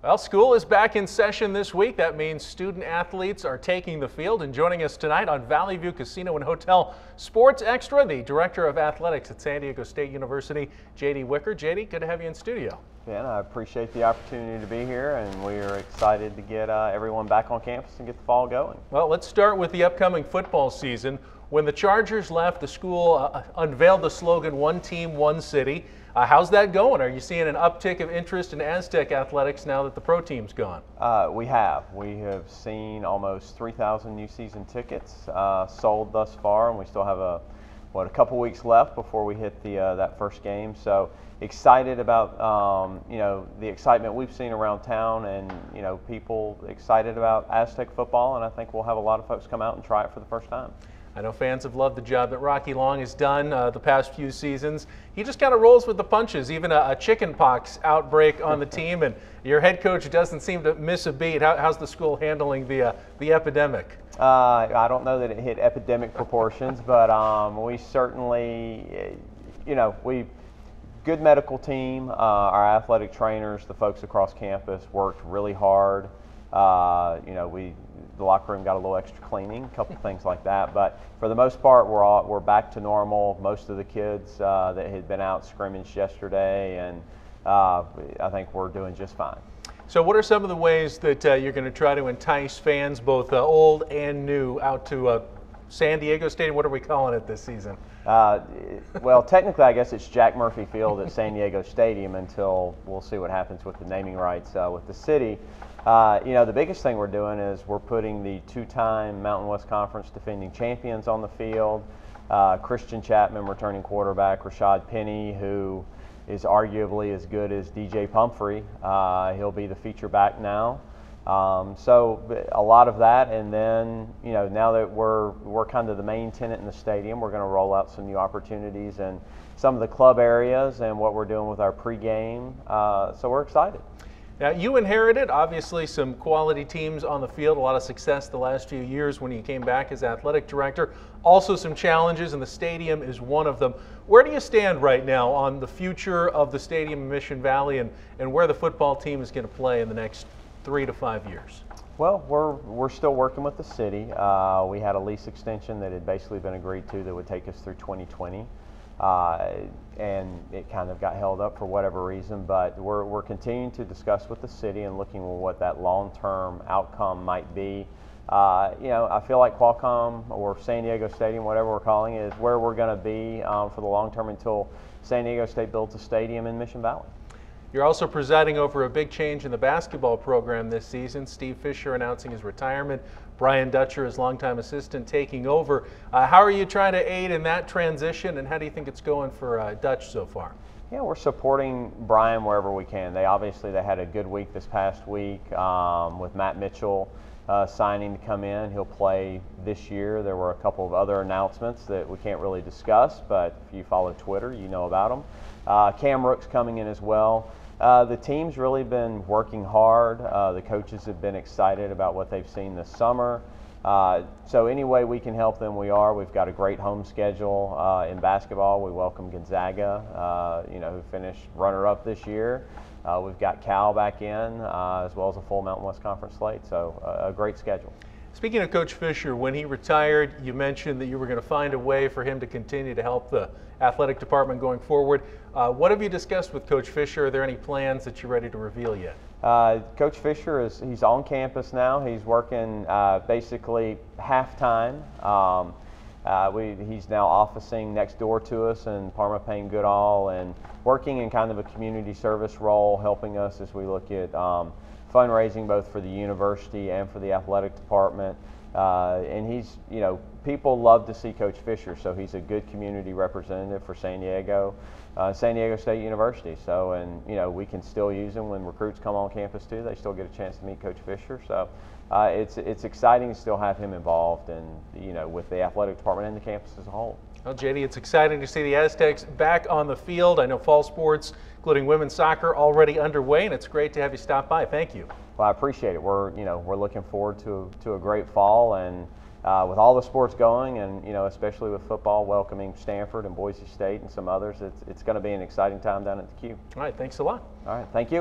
Well, school is back in session this week. That means student athletes are taking the field. And joining us tonight on Valley View Casino and Hotel Sports Extra, the Director of Athletics at San Diego State University, J.D. Wicker. J.D., good to have you in studio. Ben, I appreciate the opportunity to be here, and we are excited to get everyone back on campus and get the fall going. Well, let's start with the upcoming football season. When the Chargers left, the school unveiled the slogan, "One Team, One City." How's that going? Are you seeing an uptick of interest in Aztec athletics now that the pro team's gone? We have seen almost 3,000 new season tickets sold thus far, and we still have a couple weeks left before we hit that first game. So excited about the excitement we've seen around town, and people excited about Aztec football, and I think we'll have a lot of folks come out and try it for the first time. I know fans have loved the job that Rocky Long has done the past few seasons. He just kind of rolls with the punches, even a chicken pox outbreak on the team, and your head coach doesn't seem to miss a beat. How's the school handling the epidemic? I don't know that it hit epidemic proportions, but we certainly, good medical team. Our athletic trainers, the folks across campus, worked really hard. The locker room got a little extra cleaning, a couple things like that. But for the most part, we're back to normal. Most of the kids that had been out scrimmaged yesterday, and I think we're doing just fine. So what are some of the ways that you're going to try to entice fans, both old and new, out to San Diego Stadium? What are we calling it this season? Well, technically, I guess it's Jack Murphy Field at San Diego Stadium until we'll see what happens with the naming rights with the city. The biggest thing we're doing is we're putting the two-time Mountain West Conference defending champions on the field. Christian Chapman, returning quarterback, Rashad Penny, who is arguably as good as DJ Pumphrey. He'll be the feature back now. So a lot of that, and then now that we're kind of the main tenant in the stadium, we're going to roll out some new opportunities in some of the club areas and what we're doing with our pregame. So we're excited. Now, you inherited, obviously, some quality teams on the field, a lot of success the last few years when you came back as athletic director. Also some challenges, and the stadium is one of them. Where do you stand right now on the future of the stadium in Mission Valley and where the football team is going to play in the next 3 to 5 years? Well, we're still working with the city. We had a lease extension that had basically been agreed to that would take us through 2020. And it kind of got held up for whatever reason, but we're continuing to discuss with the city and looking at what that long-term outcome might be. I feel like Qualcomm or San Diego Stadium, whatever we're calling it, is where we're going to be for the long term until San Diego State builds a stadium in Mission Valley. You're also presiding over a big change in the basketball program this season. Steve Fisher announcing his retirement. Brian Dutcher, his longtime assistant, taking over. How are you trying to aid in that transition, and how do you think it's going for Dutch so far? Yeah, we're supporting Brian wherever we can. They had a good week this past week with Matt Mitchell signing to come in. He'll play this year. There were a couple of other announcements that we can't really discuss, but if you follow Twitter, you know about them. Cam Rook's coming in as well. The team's really been working hard. The coaches have been excited about what they've seen this summer. So any way we can help them, we are. We've got a great home schedule in basketball. We welcome Gonzaga, who finished runner-up this year. We've got Cal back in, as well as a full Mountain West Conference slate. So a great schedule. Speaking of Coach Fisher, when he retired, you mentioned that you were going to find a way for him to continue to help the athletic department going forward. What have you discussed with Coach Fisher? Are there any plans that you're ready to reveal yet? Coach Fisher he's on campus now. He's working basically half-time. He's now officing next door to us in Parma Payne Goodall and working in kind of a community service role, helping us as we look at fundraising both for the university and for the athletic department. And he's, people love to see Coach Fisher, so he's a good community representative for San Diego State University. So, and we can still use him when recruits come on campus too. They still get a chance to meet Coach Fisher. So it's exciting to still have him involved and, with the athletic department and the campus as a whole. Well, JD, it's exciting to see the Aztecs back on the field. I know fall sports, including women's soccer, already underway, and it's great to have you stop by. Thank you. Well, I appreciate it. We're looking forward to a great fall, and with all the sports going, and especially with football welcoming Stanford and Boise State and some others, it's going to be an exciting time down at the Q. All right, thanks a lot. All right, thank you.